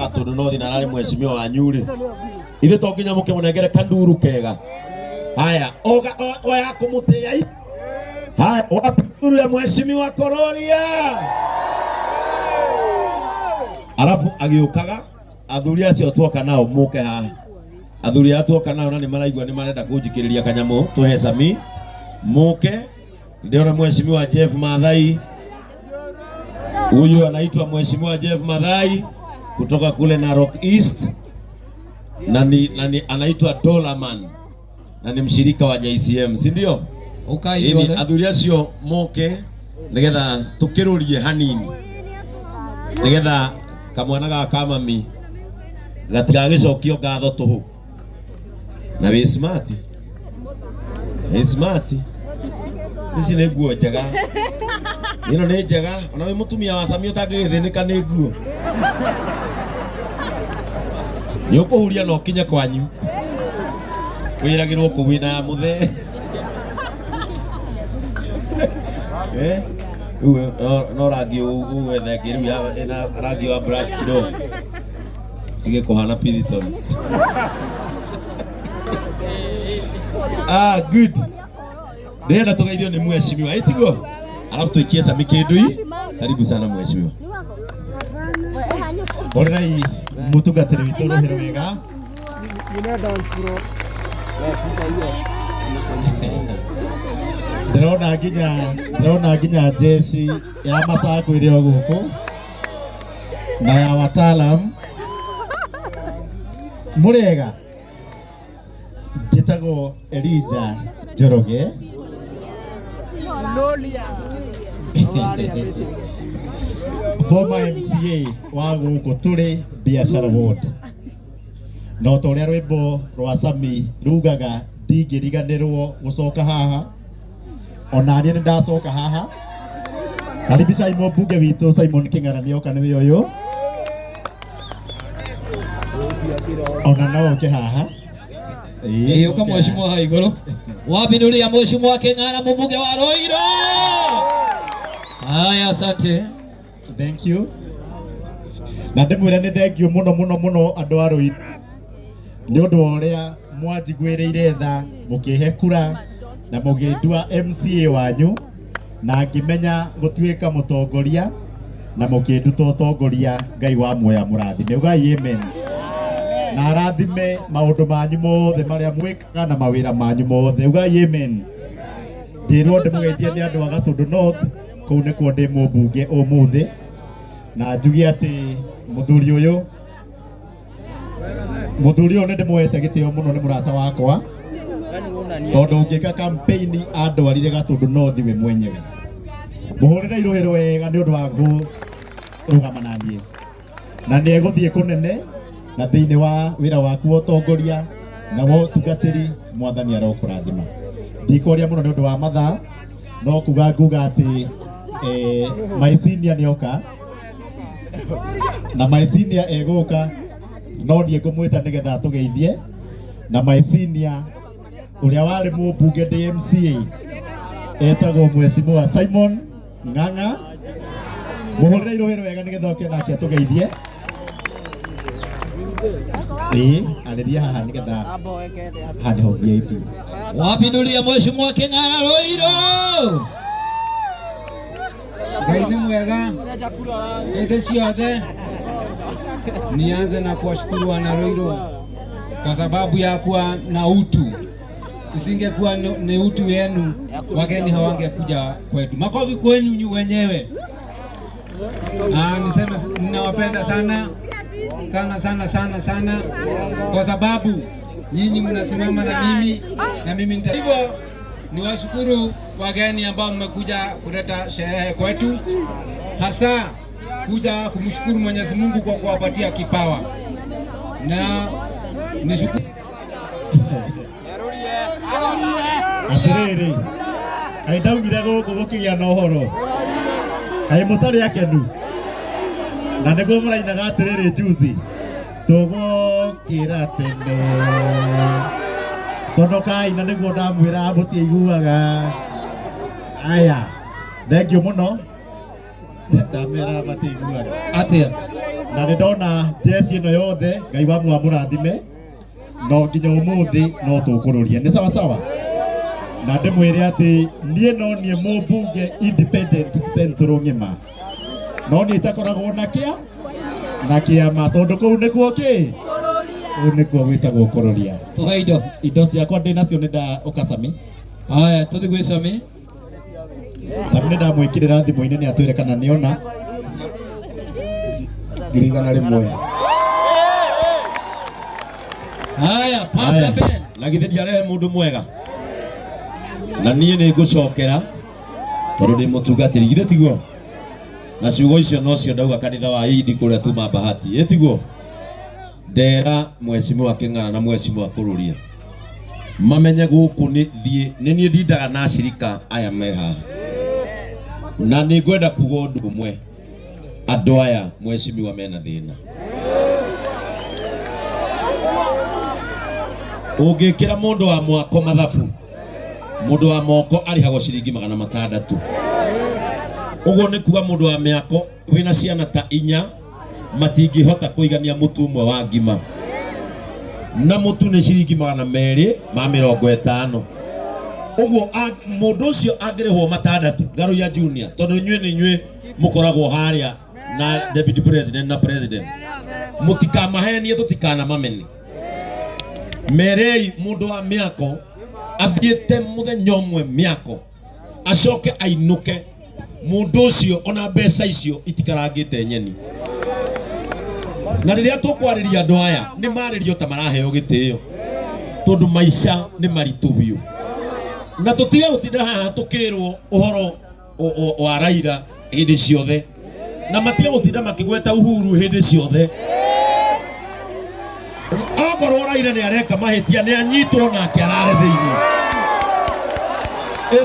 Gatundu no thinarari mheshimiwa wa Nyuri ithe to nginya muke munengere kanduru kega. Haya oya kumutia haya wapinduru ya mheshimiwa Kororia. Alafu agiukaga athuri acio twoka nao muke ha athuri atuoka nao na ni maraigua ni marenda kunjikiriria kanyamu tuhe Sami muke. Ndio mheshimiwa Jeff Mathai, huyu anaitwa mheshimiwa Jeff Mathai kutoka kule Narok East na ni anaitwa Dolaman na ni mshirika wa JCM, si ndio? Ini athuri acio muke nigetha tukirurie hanini nigetha kamwana ga kamami gatigagicokio ngatho tuhu na wi smart ici nĩ nguo njega ĩno nĩ njega ona wĩ mũtumia wa Sami ũtangĩgĩthĩnĩka nĩ nguo nĩ ũkũhuria na ũkinye kwanyu wĩragĩrwo kũu wĩna mũthee no rangi ũwethe ngĩrĩu ĩna rangi wa black kidogo tige kũhana Piriton. Good. Nenda tugeithio ni mheshimiwa itigo. Alafu tuikie Sami Kindui. Karibu sana mheshimiwa. Orai mutungatiri witu rohero wega. Ina dance bro. Ndĩrona nginya jesi ya Masaku ĩrĩ o gũkũ na ya wataalam mũrĩega. Njĩtagwo Elijah Njoroge former MCA wa gũkũ tũrĩ Biashara Ward. No ta ũrĩa rwĩmbo rwa Sami rugaga ndingĩriganĩrwo gũcoka haha, ona niĩ nĩndacoka haha. Karibisha mũmbunge witũ Simon Kĩng'ara nĩoka nĩwe ũyũ, ona no ũke haha. Uka mheshimiwa haigoro wapindulia mheshimiwa Kĩng'ara mbunge wa Roiro. Haya, asante. Thank you. Na ndĩmwĩre nĩ thengiũ mũno andũ a Roiro nĩ ũndũ wa ũrĩa mwanjiguĩrĩire tha mũkĩhe kura na mũgĩndua MCA wanyu na ngĩmenya gũtuĩka mũtongoria na mũkĩnduta ũtongoria. Ngai wa muoya mũrathime. Ugai amen. Na arathime maũndũ manyu mothe marĩa mwĩkaga na mawĩra manyu mothe. Ugai amen. Ndĩrwo ndĩmũgeithie nĩ andũ a Gatundu North, kũu nĩkuo ndĩ mũmbunge ũmũthĩ, na njuge atĩ mũthuri ũyũ nĩ ndĩmũhete gĩtĩo mũno, nĩ mũrata wakwa, tondũ ngĩka campaign andwarire Gatundu North we mwenyewe. Mũhũrĩre irũhĩro wega nĩ ũndũ wa kũrũgama na niĩ, na nĩ egũthiĩ kũnene na thĩinĩ wa wĩra waku wa ũtongoria na wa ũtungatĩri. Mwathani arokũrathima. Ndikũria mũno nĩ ũndũ wa mathaa, no kuga nguga atĩ my senior nĩoka na my senior egũka, no niĩ ngũmwĩta nĩgetha tũgeithie na my senior ũrĩa warĩ mũmbunge ndĩ MCA etagwo mheshimiwa Simon Ng'ang'a. Mũhũrĩre irũhĩro wega nĩgetha oke nake atũgeithie. Arĩria haha nĩgetha handĩ ho VIP. Wapindulia mheshimiwa Kĩng'ara Roiro. Ngai nĩ mwega hĩndĩ ciothe. Nianze na kuwashukuru wana Roiro kwa sababu ya kuwa na utu. Isingekuwa ni utu wenu, wageni hawangekuja kwetu. Makofi kwenu wenyewe. Niseme ninawapenda sana kwa sababu nyinyi mnasimama na mimi hivyo. Niwashukuru wageni ambao mmekuja kuleta sherehe kwetu, hasa kuja kumshukuru Mwenyezi Mungu kwa kuwapatia kipawa, na nishukuru atĩrĩrĩ. Kaĩ ndaugire gũkũ gũkĩgĩa na ũhoro, kaĩ mũtarĩ akenu, na nĩguo mũrainaga atĩrĩrĩ juzi tũgũkĩra tene. Conokai na nĩguo ndamwĩra mũtiaiguaga. Aya, thengiũ mũno. Ndamera matiaiguaga atĩa na ndona jesi ino yothe Ngai wa mũrathime no nginya umuthi no tukururia ni sawa sawa na ndimwire ati nie no nie mũmbunge independent Central Ng'ima no nie takoragwo na kĩama tondu kũu nĩkuo kĩ kũu nĩkuo gwĩtagwo kũroria tuhe indo ciakwa ndĩnacio nĩnda ũkacami haya tuthi gwĩcami Sami ndamwĩkĩrĩra thimũ-inĩ nĩ atwĩre kana nĩona 100 haya pasa Ben na githĩ ndiarehe mũndũ mwega na niĩ nĩ ngũcokera tondũ ndĩ mũtungatĩri githĩ tiguo na ciugo icio no cio ndauga kanitha wa Idi kũrĩa tuma Bahati tiguo ndera Mheshimiwa Kĩng'ara na Mheshimiwa Kũrũria mamenye gũkũ nĩ niĩ ndindaga na acirika aya me haha na nĩ ngwenda kuga ũndũ ũmwe andũ aya Mheshimiwa mena thĩna ũngĩkĩra mũndũ wa mwako mathabu mũndũ wa moko arĩhagwo ciringi 600 ũguo nĩ kuga mũndũ wa mĩako wĩna ciana ta 4 matingĩhota kũigania mũtu ũmwe wa ngima na mũtu nĩ ciringi 250 ũguo mũndũ ũcio angĩrĩhwo 6 Ngaruya Junior tondũ inyuĩ nĩ inyuĩ mũkoragwo harĩa na deputy president na president mũtikamahenie tũtikanamameni merei mũndũ wa mĩako athiĩte mũthenya ũmwe mĩako acoke ainũke mũndũ ũcio ona mbeca icio itikarangĩte nyeni na rĩrĩa tũkwarĩria andũ aya nĩ marĩrio ta maraheo gĩtĩo tondũ maica nĩ maritũ biũ na tũtige gũtinda haha tũkĩrwo ũhoro wa Raila hĩndĩ ciothe na matige gũtinda makĩgweta Uhuru hĩndĩ ciothe okorwo Raila nĩ areka mahĩtia nĩ anyitwo nake arare thĩinĩ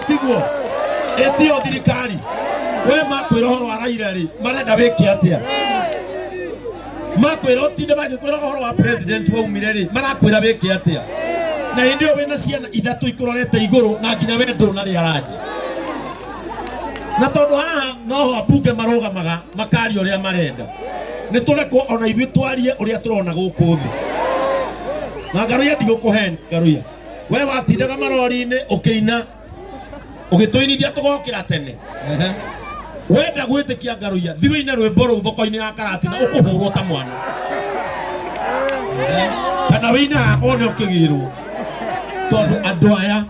tiguo tio thirikari we makwĩra ũhoro wa Raila rĩ marenda wĩke atĩa makwĩra ũtinde magĩkwĩra ũhoro wa president waumire rĩ marakwĩra wĩke atĩa na hĩndĩ ĩyo wĩna ciana 3 ikũrorete igũrũ na nginya we ndũnarĩa ranji na tondũ haha noho ambunge marũgamaga makaria ũrĩa marenda nĩ tũrekwo ona ithuĩ twarie ũrĩa tũrona gũkũ thĩ na Ngaruya ndigũkũheni Ngaruya we watindaga marori-inĩ ũkĩina ũgĩtũinithia tũgokĩra tene wenda gwĩtĩkia Ngaruya thiĩ wĩine rwĩmbo rũu thoko-inĩ ya Karatina ũkũhũrwo ta mwana kana wĩine haha one ũkĩgĩrwo tondũ andũ aya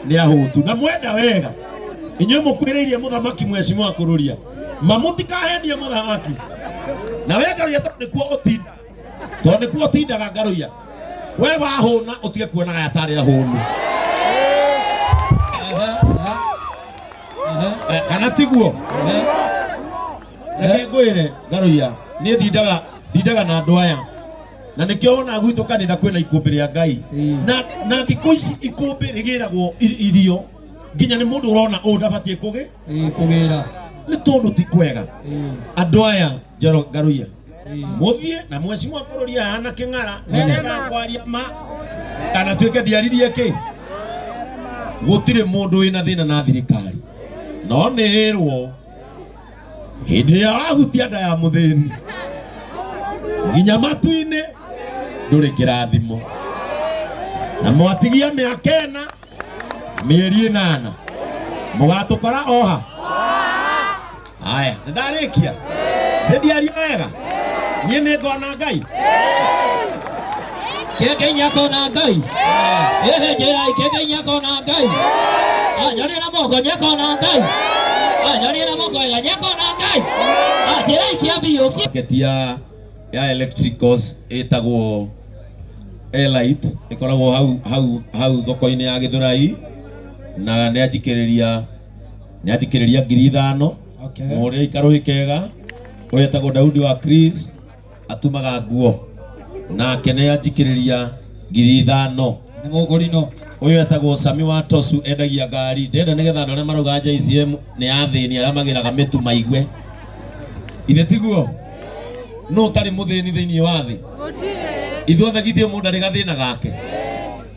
nĩ ahũtu na mwenda wega inyuĩ mũkwĩrĩirie mũthamaki Mheshimiwa Kũrũria mamũtikahenie mũthamaki na we Ngaruya tondũ nĩkuo ũtindaga Ngaruya we wahũna ũtige kuonaga atarĩ ahũnu kana tiguo reke ngwĩre Ngaruya niĩ ndindaga na andũ aya na nĩkĩo wona gwitũ kanitha kwĩna ikũmbĩ rĩa Ngai na thikũ ici ikũmbĩ rĩgĩragwo irio nginya nĩ mũndũ ũrona ndabatiĩ kũgĩra nĩ tondũ ti kwega andũ aya Ngaruya mũthiĩ na Mheshimiwa Kũrũria hana Kĩng'ara nenda kwaria ma kana tuĩke ndiaririe kĩ gũtirĩ mũndũ wĩna thĩna na thirikari no nĩrwo hĩndĩ ya wahutia nda ya mũthĩni nginya matu-inĩ ndũrĩ kĩrathimo na mwatigia mĩaka 4 mĩeri 8 mũgatũkora oha haya nĩndarĩkia ndiaria wega niĩ nĩ ngona Ngai keke nyakona Ngai njĩra keke nyakona Ngai nyonia na moko nyakona Ngai nyonia na moko nyakona Ngai njĩra ikia biũ keti ya electricals ĩtagwo Elite ĩkoragwo hau thoko-inĩ ya Gĩthũrai na nĩ anjikĩrĩria 5,000 mũrĩa ikarũhi kega wetagwo Daudi wa Chris atumaga nguo nake nĩ anjikĩrĩria 5,000 nĩ mũgũrino ũyũ etagwo Sami wa Tosu endagia ngari ndenda nĩgetha andũ arĩa marauga JCM nĩ athĩni arĩa magĩraga mĩtu maigwe ithe tiguo no ũtarĩ mũthĩni thĩinĩ wa thĩ ithuothe githĩ mũndũ arĩ gathĩna gake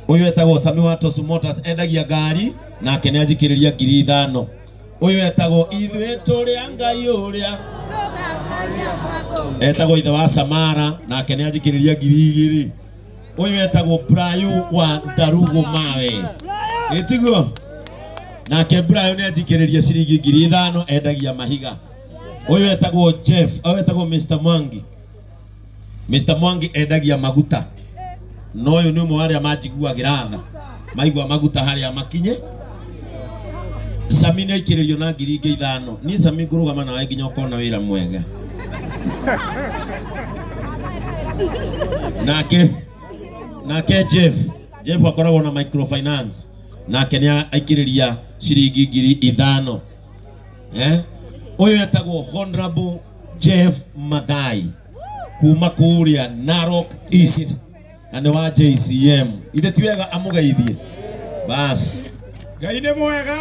ũyũ etagwo Sami wa Tosu Motors endagia ngari nake nĩ anjikĩrĩria 5,000 ũyũ etagwo ithuĩ tũrĩa Ngai ũrĩa etagwo ithe wa Samara nake nĩ anjikĩrĩria 2,000. Ũyũ etagwo Brayo wa Ndarugo Mawe, ĩtiguo nake Brayo nĩ anjikĩrĩria ciringi 5,000 endagia mahiga. Ũyũ etagwo Jeff, ũyũ etagwo Mr. Mwangi. Mr. Mwangi endagia maguta, no ũyũ nĩ ũmwe wa arĩa manjiguagĩra tha maigua maguta harĩa makinye. Sami nĩ aikĩrĩrio na 5,000. Niĩ Sami ngũrũgama nawe nginya ũkona wĩra mwega. Nake Jeff akoragwo na microfinance, nake nĩ aikĩrĩria ciringi 5,000. Ũyũ etagwo Honorable Jeff Mathai kuma kũrĩa Narok East na nĩ wa JCM. Ithe ti wega amũgeithie bas. Ngai nĩ mwega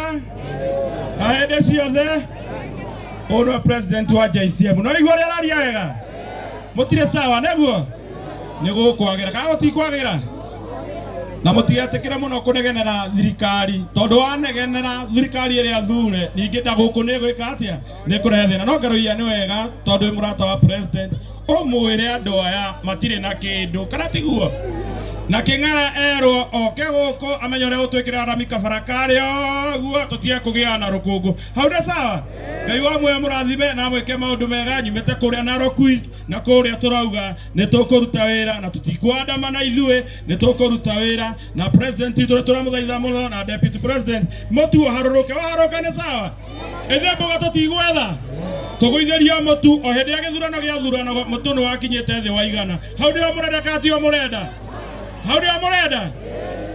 na hĩndĩ ciothe. Ũyũ president wa JCM no igua rĩa araria wega, mũtire sawa nĩguo nĩ gũkwagĩra kana gũtikwagĩra, na mũtigetĩkĩre mũno kũnegenera thirikari, tondũ wanegenera thirikari ĩrĩa thure ningĩ ndagũkũ nĩ gwĩka atĩa, nĩ kũrehe thĩna. No ngarũia nĩ wega tondũ mũrata wa president ũmwĩre andũ aya matirĩ na kĩndũ kana tiguo, na Kĩng'ara erwo oke gũkũ amenye ũrĩa gũtwĩkĩra arami kabara karĩa ũguo tũtige kũgĩa na rũkũngũ. Hau nĩ sawa. Ngai wa muoyo mũrathime na mwĩke maũndũ mega. Nyumĩte kũrĩa Narok East na kũrĩa tũrauga nĩ tũkũruta wĩra na tũtikwandamana ithuĩ, nĩ tũkũruta wĩra na president witũ tũramũthaitha mũno na deputy president mũtu ũharũrũke. Waharũka nĩ sawa. Ithe mboga tũtigwetha tũgũithĩria mũtu o hĩndĩ ya gĩthurano gĩathurano mũtu nĩ wakinyĩte thĩ wa igana. Hau nĩho mũrenda kana tiho mũrenda? Hau nĩho mũrenda?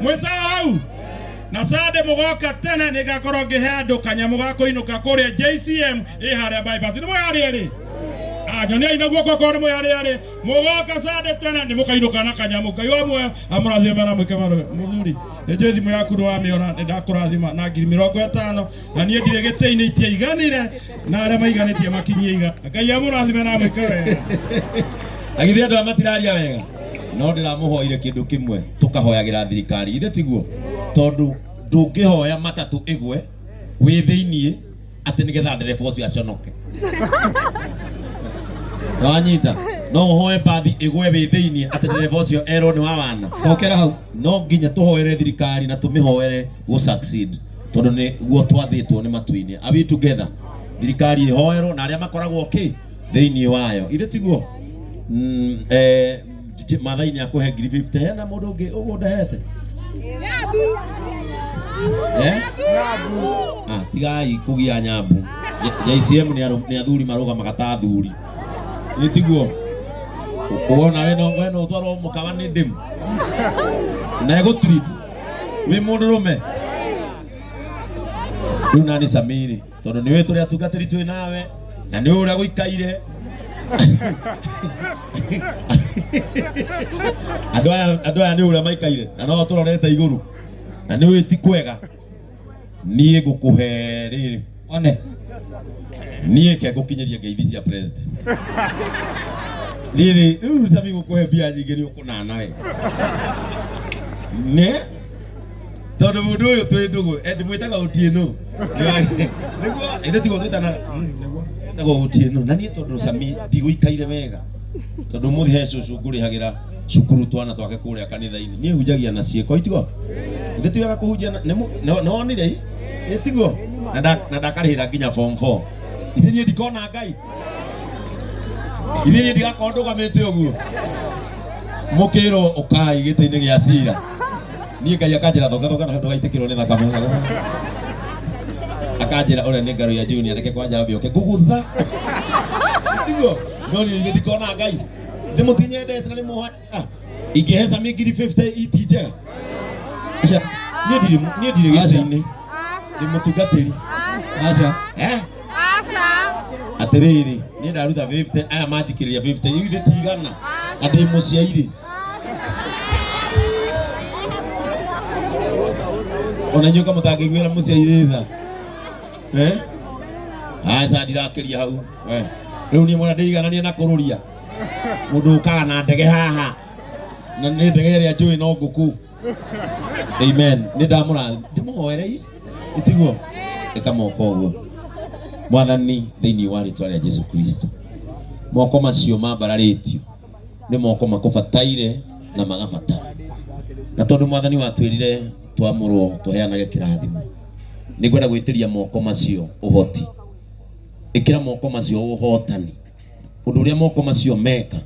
Mwĩ sawa hau? Na sade mũgoka tene nĩ ngakorwo ngĩhe andũ kanyamũ ga kũinũka kũrĩa JCM ĩ harĩa bypass. Nĩ mwĩharĩa rĩ? Nyoniai na guoko korwo nĩ mwĩharĩa rĩ? Mũgoka sade tene nĩ mũkainũka na kanyamũ. Ngai wa muoyo amũrathime na mwĩke maũndũ. Mũthuri nĩ njũĩ thimũ yaku nĩwamĩona, nĩ ndakũrathima na 50,000 na niĩ ndirĩ gĩtĩ-inĩ itiaiganire na arĩa maiganĩtie makinyie igana. Ngai amũrathime na mwĩke wega. Na githĩ andũ matiraria wega? No ndiramũhoire kĩndũ kĩmwe tũkahoyagĩra thirikari, ithe tiguo, tondũ ndũngĩhoya matatũ ĩgwe wĩ thĩiniĩ atĩ nĩgetha ndereba ũcio aconoke. Wanyita no ũhoe bathi ĩgwe wĩ thĩiniĩ atĩ ndereba ũcio erwo nĩ wa wana. Cokera hau. No nginya tũhoere thirikari na tũmĩhoere gũ succeed, tondũ nĩ guo twathĩtwo nĩ matu-inĩ. Are we together? Thirikari ĩhoerwo na arĩa makoragwo thĩiniĩ wayo, ithe tiguo. Mathai nĩ akũhe 50,000. Hena mũndũ ũngĩ ũguo ndahete? Tigai kũgia nyambu. JCM nĩ athuri marũgamaga ta athuri, ĩ tiguo? Wona we no ũtwarwo mũkawa nĩ ndĩmu na egũtreat wĩ mũndũrũme. Rĩu nani Samiri, tondũ nĩwe tũrĩa tungatĩri twĩ nawe na nĩ ũrĩa gũikaire. Andũ aya nĩ ũrĩa maikaire na no tũrorete igũrũ na nĩ wĩ ti kwega. Niĩ ngũkũhe rĩrĩ, one niĩ ke ngũkinyĩria ngeithi cia president rĩrĩ. Rĩu Sami ngũkũhe mbia nyingĩ nĩ ũkũnana we nĩ tondũ mũndũ ũyũ twĩ ndũgũ ndĩmwĩtaga Otieno nĩguo ithe tigo twĩtana nĩguo Otieno. Na niĩ tondũ Sami ndigũikaire wega, tondũ mũthĩ he cũcũ ngũrĩhagĩra cukuru twana twake kũrĩa kanitha-inĩ, niĩ hunjagia na ciĩko itigo. Ithe ti wega kũhunjia nĩwonire ĩtiguo na ndakarĩhĩra nginya form 4. Ithe niĩ ndikona Ngai, ithe niĩ ndigakorwo ndũgamĩte ũguo. Mũkĩrwo ũkai gĩtĩ-inĩ gĩa cira, niĩ Ngai akanjĩra thonga na ndũgaitĩkĩrwo nĩ thakame, akanjĩra ũrĩa nĩ Ngaruya Junior reke kwanja wambe oke ngũgũtha ĩtiguo. No niĩ ndikona Ngai, ndĩmũtinyendete na nĩmũhoya. Ingĩhe Sami 50,000 iti njega. Niĩ ndirĩ gĩtĩ-inĩ, ndĩ mũtungatĩri. Aca. Atĩrĩrĩ, niĩ ndaruta 50, aya manjikĩrĩria 50, ithe tigana na ndĩ mũciairĩ. Ona inyuĩ kamũtangĩiguĩra mũciairĩ tha. Aca ndirakĩria hau. Rĩu niĩ mwana ndĩigananie na kũrũria mũndũ ũkaga na ndege haha na nĩ ndege ĩrĩa njũĩ no ngũkũ. Amen. Nĩ ndĩmũhoerei ĩtiguo ĩka moko ũguo. Mwathani thĩinĩ wa rĩtwa rĩa Jesũ Kristo, moko macio mambararitio nĩ moko makũbataire na magabatara, na tondũ mwathani watwĩrire twamũrwo tũheanage kĩrathimo, nĩngwenda gwĩtĩria moko macio ũhoti, ĩkĩra moko macio ũhotani, ũndũ ũrĩa moko macio meka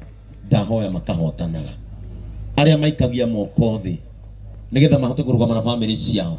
ndahoya makahotanaga, arĩa maikagia moko thĩ nĩgetha mahote kũrũgama na bamĩrĩ ciao